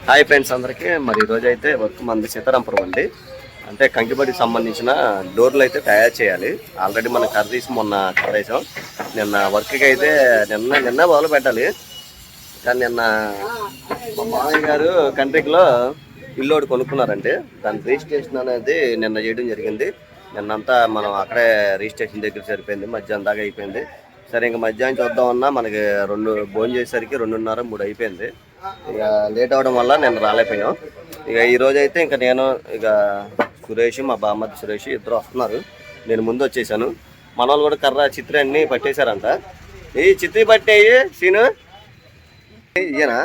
Hi friends అందరికీ. మరి ఈరోజు అయితే వర్క్ మంది సీతారాంపురం అండి. అంటే కంకిబడికి సంబంధించిన డోర్లు అయితే తయారు చేయాలి. ఆల్రెడీ మనం కర్రీస్ మొన్న కర్రేసాం. నిన్న వర్క్కి అయితే నిన్న మొదలు పెట్టాలి. కానీ నిన్న మా మామయ్య గారు కంట్రీలో ఇల్లు ఒకటి కొనుక్కున్నారంటే దాని రిజిస్ట్రేషన్ అనేది నిన్న చేయడం జరిగింది. నిన్నంతా మనం అక్కడే రిజిస్ట్రేషన్ దగ్గర సరిపోయింది. మధ్యాహ్నం దాకా అయిపోయింది. సరే ఇంకా మధ్యాహ్నం చూద్దామన్నా మనకి భోజనం చేసేసరికి 2:30, 3 అయిపోయింది. ఇక లేట్ అవడం వల్ల నేను రాలేకపోయాం. ఇక ఈరోజు అయితే ఇంకా నేను సురేష్, మా బామ్మది సురేష్ ఇద్దరు వస్తున్నారు. నేను ముందు వచ్చేసాను. మన వాళ్ళు కూడా కర్ర చిత్రి అన్ని పట్టేశారంట. ఈ చిత్రి పట్టేయి సీను ఇయ్యనా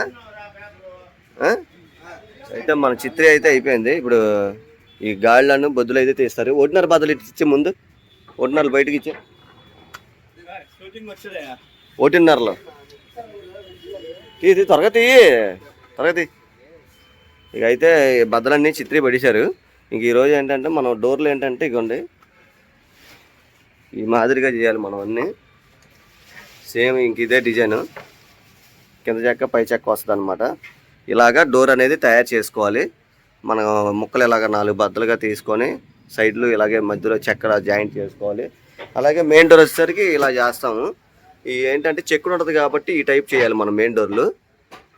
అయితే మన చిత్రి అయితే అయిపోయింది. ఇప్పుడు ఈ గాళ్ళను బొద్దులు అయితే తీస్తారు. ఒకటిన్నర బదులు ఇచ్చే ముందు ఒకటిన్నరలు బయటకి ఇచ్చే 1:30లో ఇది తరగతి ఇక అయితే బద్దలన్నీ చిత్రీ పడేశారు. ఇంక ఈరోజు ఏంటంటే మనం డోర్లు ఏంటంటే ఇగోండి ఈ మాదిరిగా చేయాలి. మనం అన్నీ సేమ్ ఇంక ఇదే డిజైన్, కింద చెక్క పై చెక్క వస్తుంది అనమాట. ఇలాగా డోర్ అనేది తయారు చేసుకోవాలి. మనం ముక్కలు ఇలాగ 4 బద్దలుగా తీసుకొని సైడ్లు ఇలాగే మధ్యలో చెక్క జాయింట్ చేసుకోవాలి. అలాగే మెయిన్ డోర్ వచ్చేసరికి ఇలా చేస్తాము. ఈ ఏంటంటే చెక్కుడు ఉంటుంది కాబట్టి ఈ టైప్ చేయాలి మనం మెయిన్ డోర్లు.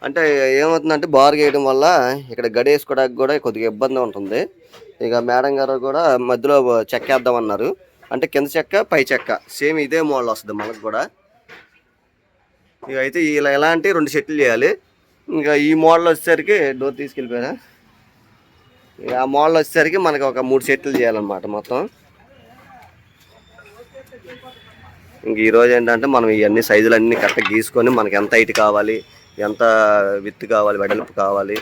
అంటే ఏమవుతుందంటే బార్ వేయడం వల్ల ఇక్కడ గడేసుకోవడానికి కూడా కొద్దిగా ఇబ్బంది ఉంటుంది. ఇక మేడం గారు కూడా మధ్యలో చెక్కేద్దామన్నారు. అంటే కింద చెక్క పై చెక్క సేమ్ ఇదే మోడల్ వస్తుంది మనకు కూడా. ఇక అయితే ఇలా ఎలాంటి 2 సెట్లు చేయాలి. ఇంకా ఈ మోడల్ వచ్చేసరికి డోర్ తీసుకెళ్ళిపోయారా. ఇక ఆ మోడల్ వచ్చేసరికి మనకి ఒక 3 సెట్లు చేయాలన్నమాట మొత్తం. ఇంక ఈరోజు ఏంటంటే మనం ఇవన్నీ సైజులు అన్నీ కరెక్ట్గా గీసుకొని మనకి ఎంత హైట్ కావాలి, ఎంత విత్ కావాలి, వెడల్పు కావాలి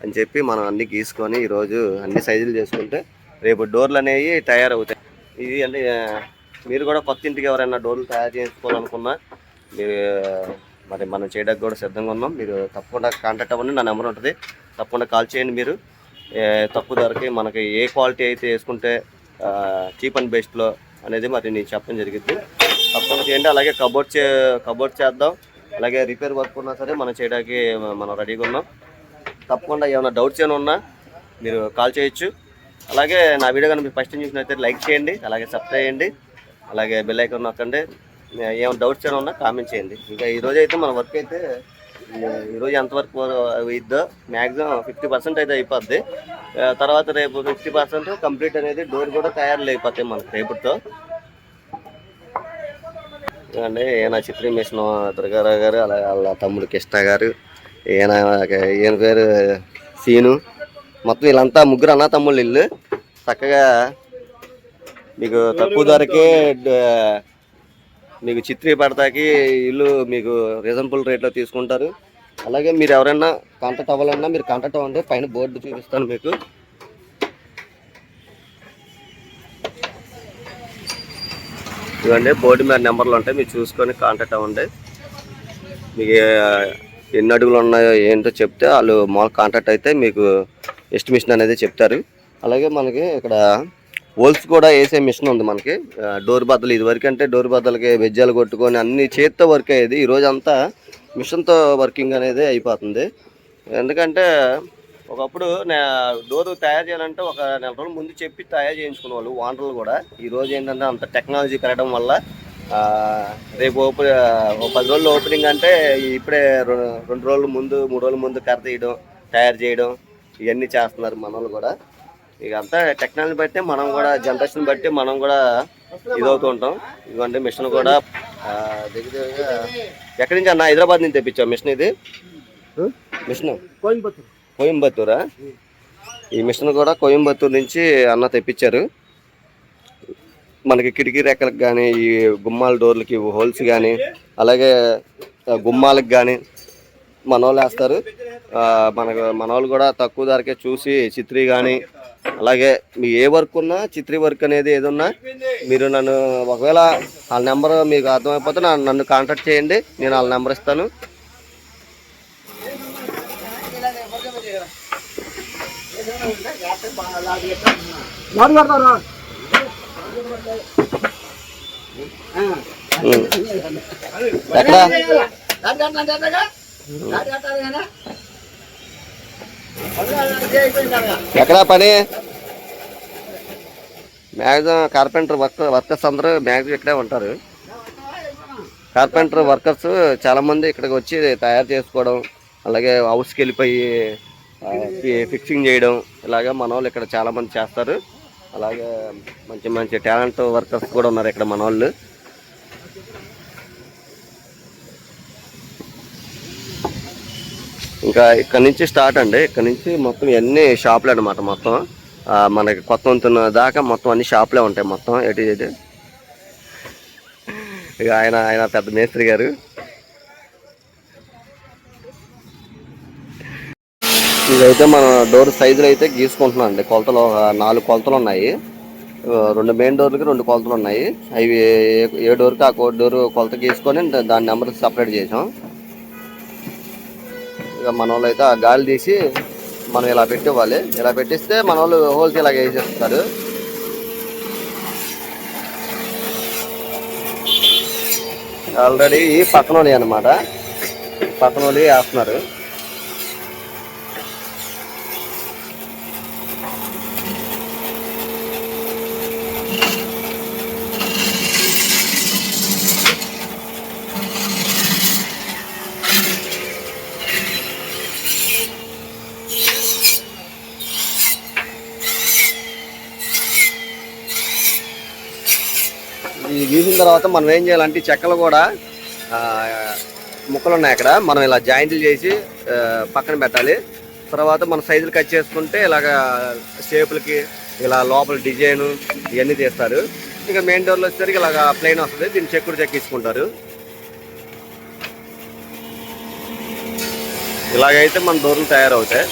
అని చెప్పి మనం అన్నీ గీసుకొని ఈరోజు అన్ని సైజులు చేసుకుంటే రేపు డోర్లు అనేవి తయారవుతాయి. ఇది అంటే మీరు కూడా కొత్త ఇంటికి ఎవరైనా డోర్లు తయారు చేసుకోవాలనుకున్నా మీరు మరి మనం చేయడానికి కూడా సిద్ధంగా ఉన్నాం. మీరు తప్పకుండా కాంటాక్ట్ అవ్వండి. నా నెంబర్ ఉంటుంది, తప్పకుండా కాల్ చేయండి. మీరు తక్కువ ధరకి మనకి ఏ క్వాలిటీ అయితే వేసుకుంటే చీప్ అండ్ బెస్ట్లో అనేది మరి నేను చెప్పడం జరిగింది. తప్పకుండా చేయండి. అలాగే కబోర్డ్ చేద్దాం. అలాగే రిపేర్ వర్క్ ఉన్నా సరే మనం చేయడానికి మనం రెడీగా ఉన్నాం. తప్పకుండా ఏమైనా డౌట్స్ ఏమైనా ఉన్నా మీరు కాల్ చేయొచ్చు. అలాగే నా వీడియో కానీ మీరు ఫస్ట్ టైం చూసినట్లయితే లైక్ చేయండి, అలాగే సబ్స్క్రైబ్ చేయండి, అలాగే బెల్ ఐకాన్ నొక్కండి. ఏమైనా డౌట్స్ ఏమైనా ఉన్నా కామెంట్ చేయండి. ఇంకా ఈరోజు అయితే మన వర్క్ అయితే ఈరోజు ఎంతవరకు ఇద్దో మ్యాక్సిమం 50% అయితే అయిపోద్ది. తర్వాత రేపు 50% కంప్లీట్ అనేది డోర్ కూడా తయారు అయిపోతాయి మనకు రేపుతో. అండి ఈయన చిత్రీ మిషన్ దుర్గారావు గారు, అలాగే వాళ్ళ తమ్ముడు కృష్ణ గారు, ఈయన పేరు సీను. మొత్తం వీళ్ళంతా ముగ్గురు అన్న తమ్ముళ్ళు. ఇల్లు చక్కగా మీకు తక్కువ ధరకే మీకు చిత్రీ పడతాకి ఇల్లు మీకు రీజనబుల్ రేట్లో తీసుకుంటారు. అలాగే మీరు ఎవరైనా కాంటాక్ట్ అవ్వాలన్నా మీరు కాంటాక్ట్ అవ్వండి. పైన బోర్డు చూపిస్తాను మీకు. ఇవన్నీ బోర్డు మీద నెంబర్లు ఉంటాయి, మీరు చూసుకొని కాంటాక్ట్ అవ్వండి. మీకు ఎన్ని అడుగులు ఉన్నాయో ఏంటో చెప్తే వాళ్ళు మామూలు కాంటాక్ట్ అయితే మీకు ఎస్టిమేషన్ అనేది చెప్తారు. అలాగే మనకి ఇక్కడ హోల్స్ కూడా వేసే మిషన్ ఉంది మనకి. డోర్ బద్దలు ఇదివరకు అంటే డోర్ బద్దలకి వెజ్జాలు కొట్టుకొని అన్ని చేత్తో వర్క్ అయ్యేది. ఈరోజు అంతా మిషన్తో వర్కింగ్ అనేది అయిపోతుంది. ఎందుకంటే ఒకప్పుడు డోరు తయారు చేయాలంటే ఒక 4 రోజుల ముందు చెప్పి తయారు చేయించుకునే వాళ్ళు ఓనర్లు కూడా. ఈరోజు ఏంటంటే అంత టెక్నాలజీ పెరగడం వల్ల రేపు 10 రోజులు ఓపెనింగ్ అంటే ఇప్పుడే 2 రోజుల ముందు 3 రోజుల ముందు కర్ర తీయడం, తయారు చేయడం ఇవన్నీ చేస్తున్నారు మన వాళ్ళు కూడా. ఇక అంతా టెక్నాలజీ బట్టి మనం కూడా జనరేషన్ బట్టి మనం కూడా ఇదవుతూ ఉంటాం. ఇదిగోండి మిషన్ కూడా దగ్గరగా ఎక్కడి నుంచి అన్న హైదరాబాద్ నుంచి తెప్పించాం మిషన్. ఇది మిషన్ కోయంబత్తూరా. ఈ మిషన్ కూడా కోయంబత్తూరు నుంచి అన్న తెప్పించారు. మనకి కిటికీ రెక్కలకు కానీ, ఈ గుమ్మాల డోర్లకి హోల్స్ కానీ, అలాగే గుమ్మాలకు కానీ మన వాళ్ళు వేస్తారు. మన వాళ్ళు కూడా తక్కువ ధరకే చూసి చిత్రీ కానీ, అలాగే మీ ఏ వర్క్ ఉన్నా చిత్రీ వర్క్ అనేది ఏదన్నా మీరు నన్ను ఒకవేళ వాళ్ళ నెంబర్ మీకు అర్థమైపోతే నన్ను కాంటాక్ట్ చేయండి. నేను వాళ్ళ నెంబర్ ఇస్తాను. ఎక్కడ ఎక్కడా పని మ్యాక్సిమం కార్పెంటర్ వర్కర్స్ అందరూ మ్యాక్సిమం ఇక్కడే ఉంటారు. కార్పెంటర్ వర్కర్స్ చాలామంది ఇక్కడికి వచ్చి తయారు చేసుకోవడం, అలాగే హౌస్కి వెళ్ళిపోయి ఫిక్సింగ్ చేయడం, ఇలాగ మన వాళ్ళు ఇక్కడ చాలామంది చేస్తారు. అలాగే మంచి మంచి టాలెంట్ వర్కర్స్ కూడా ఉన్నారు ఇక్కడ మన వాళ్ళు. ఇంకా ఇక్కడ నుంచి స్టార్ట్ అండి. ఇక్కడ నుంచి మొత్తం ఇవన్నీ షాపులు అనమాట. మొత్తం మనకి కొత్త వంతున్న దాకా మొత్తం అన్ని షాపులే ఉంటాయి మొత్తం ఎటు. ఇక ఆయన పెద్ద మేస్త్రి గారు. ఇదైతే మన డోర్ సైజులు అయితే గీసుకుంటున్నాం అండి. కొలతలు 4 కొలతలు ఉన్నాయి. 2 మెయిన్ డోర్లకి 2 కొలతలు ఉన్నాయి. అవి ఏ డోర్కి ఆ డోర్ కొలత గీసుకొని దాని నెంబర్ సపరేట్ చేసాం. ఇక మన వాళ్ళు అయితే ఆ గాలి తీసి మనం ఇలా పెట్టివ్వాలి. ఇలా పెట్టిస్తే మన వాళ్ళు హోల్స్ ఇలాగ వేసేస్తారు. ఆల్రెడీ పక్కన వాళ్ళు అనమాట, పక్కన వాళ్ళు వేస్తున్నారు. ఈ గీసిన తర్వాత మనం ఏం చేయాలంటే చెక్కలు కూడా ముక్కలు ఉన్నాయి అక్కడ, మనం ఇలా జాయింట్లు చేసి పక్కన పెట్టాలి. తర్వాత మన సైజులు కట్ చేసుకుంటే ఇలాగ షేపులకి ఇలా లోపల డిజైన్ ఇవన్నీ తీస్తారు. ఇంకా మెయిన్ డోర్లో వచ్చేసరికి ఇలాగ ప్లెయిన్ వస్తుంది. దీన్ని చెక్కుడు చెక్కించుకుంటారు. ఇలాగైతే మన డోర్లు తయారవుతాయి.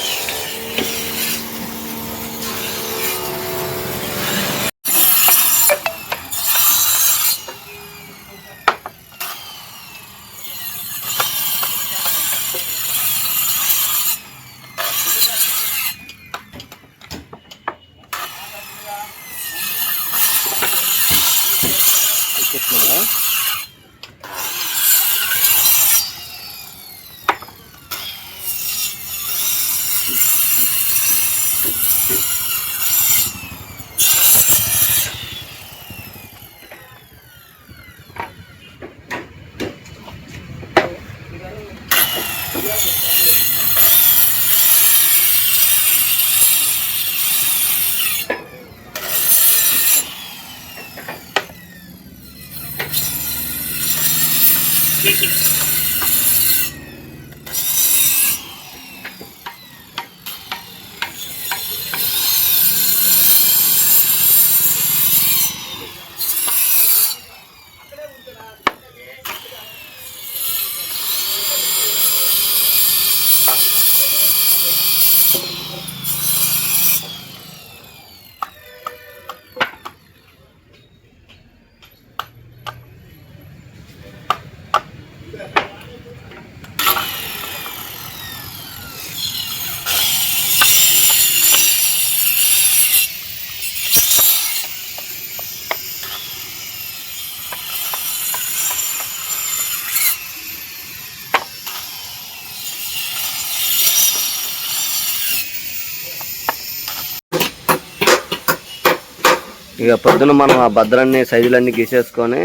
ఇక పొద్దున మనం ఆ బద్దలన్నీ సైజులన్నీ గీసేసుకొని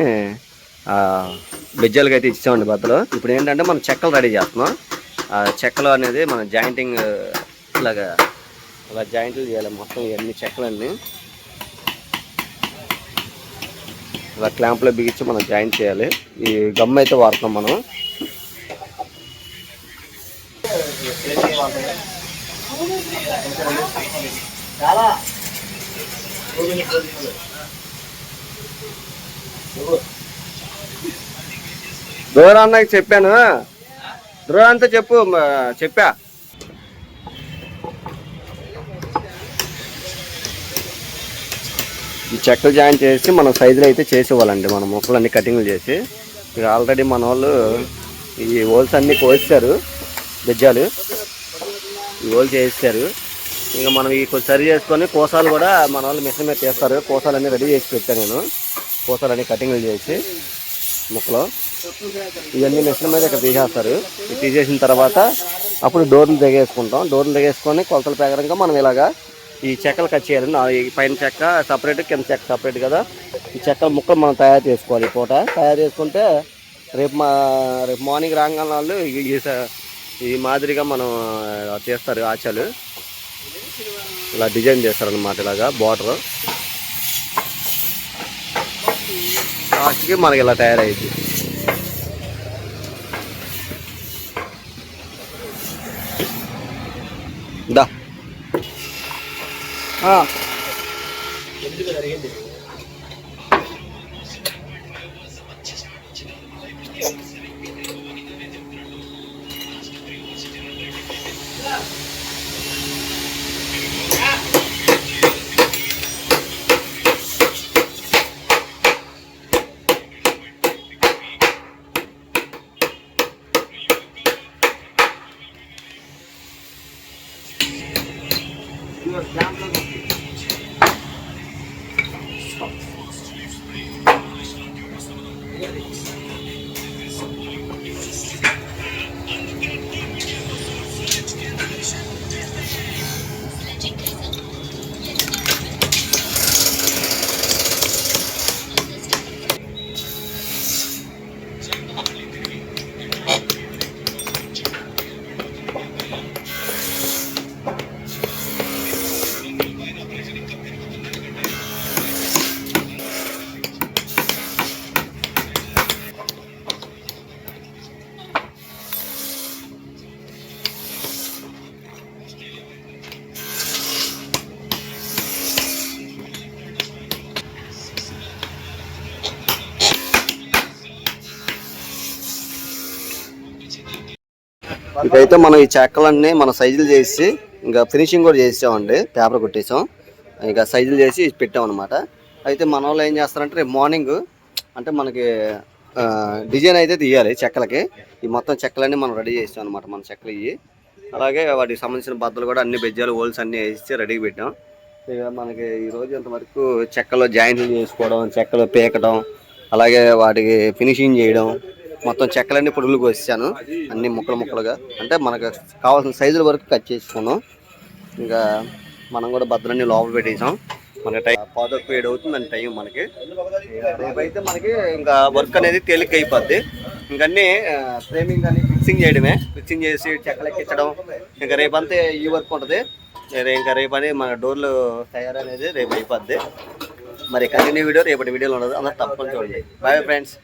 బెజ్జాలకి అయితే ఇచ్చామండి బద్దలు. ఇప్పుడు ఏంటంటే మనం చెక్కలు రెడీ చేస్తున్నాం. ఆ చెక్కలు అనేది మనం జాయింటింగ్ ఇలా జాయింట్లు చేయాలి. మొత్తం ఇవన్నీ చెక్కలన్నీ ఇలా క్లాంప్లో బిగించి మనం జాయింట్ చేయాలి. ఈ గమ్ అయితే వాడుతున్నాం మనం. దూరాన్నకి చెప్పాను, దూరంతా చెప్పా. ఈ చెక్కలు జాయిన్ చేసి మనం సైజులు అయితే చేసి ఇవ్వాలండి. మనం మొక్కలన్నీ కటింగ్లు చేసి ఇక ఆల్రెడీ మన వాళ్ళు ఈ హోల్స్ అన్నీ కోసారు. బెజ్జాలు ఈ హోల్స్ చేస్తారు. ఇంకా మనం ఈ కొంచెం సరి చేసుకొని కోసాలు కూడా మన వాళ్ళు మిషన్ మీద చేస్తారు. కోసాలన్నీ రెడీ చేసి పెట్టాను నేను. కోసాలన్నీ కటింగ్లు చేసి ముక్కలో ఇవన్నీ మిషన్ మీద ఇక్కడ తీసేస్తారు. తీసేసిన తర్వాత అప్పుడు డోర్లు దిగేసుకుంటాం. డోర్లు దిగేసుకొని కొలతల ప్రకారంగా మనం ఇలాగా ఈ చెక్కలు కట్ చేయాలి. ఈ పైన చెక్క సపరేట్, కింద చెక్క సపరేట్ కదా. ఈ చెక్కల ముక్కలు మనం తయారు చేసుకోవాలి. ఈ పూట తయారు చేసుకుంటే రేపు మార్నింగ్ రాగానే వాళ్ళు ఈ మాదిరిగా మనం చేస్తారు. ఆచాలు ఇలా డిజైన్ చేస్తారనమాట. ఇలాగా బార్డర్ లాస్ట్కి మనకి ఇలా తయారైంది. దా ఇకైతే మనం ఈ చెక్కలన్నీ మన సైజులు చేసి ఇంకా ఫినిషింగ్ కూడా చేసామండి. పేపర్ కొట్టేసాం, ఇంకా సైజులు చేసి పెట్టాం అనమాట. అయితే మన వాళ్ళు ఏం చేస్తారంటే రేపు మార్నింగ్ అంటే మనకి డిజైన్ అయితే తీయాలి చెక్కలకి. ఈ మొత్తం చెక్కలన్నీ మనం రెడీ చేసాం అనమాట. మన చెక్కలు ఇవి అలాగే వాటికి సంబంధించిన బద్దలు కూడా అన్ని బెజ్జాలు హోల్స్ అన్నీ వేసి రెడీగా పెట్టాం. ఇక మనకి ఈరోజు ఇంతవరకు చెక్కలో జాయింట్లు చేసుకోవడం, చెక్కలు పీకడం, అలాగే వాటికి ఫినిషింగ్ చేయడం, మొత్తం చెక్కలన్నీ పొడుగులకు వచ్చాను. అన్ని ముక్కలుగా అంటే మనకు కావాల్సిన సైజుల వరకు కట్ చేసుకున్నాం. ఇంకా మనం కూడా బద్దలన్నీ లోపల పెట్టేసాం. మనకి టైం 7 అవుతుంది టైం మనకి. రేపైతే మనకి ఇంకా వర్క్ అనేది తేలిక అయిపోద్ది. ఇంకన్నీ ఫ్రేమింగ్ అని ఫిక్సింగ్ చేయడమే. ఫిక్సింగ్ చేసి చెక్కలు ఎక్కించడం ఇంకా రేపంతా ఈ వర్క్ ఉంటుంది. ఇంకా రేపని మన డోర్లు తయారనేది రేపు అయిపోద్ది. మరి కంటిన్యూ వీడియో రేపటి వీడియోలో ఉండదు. అందరూ తప్పకుండా చూడండి. Bye friends.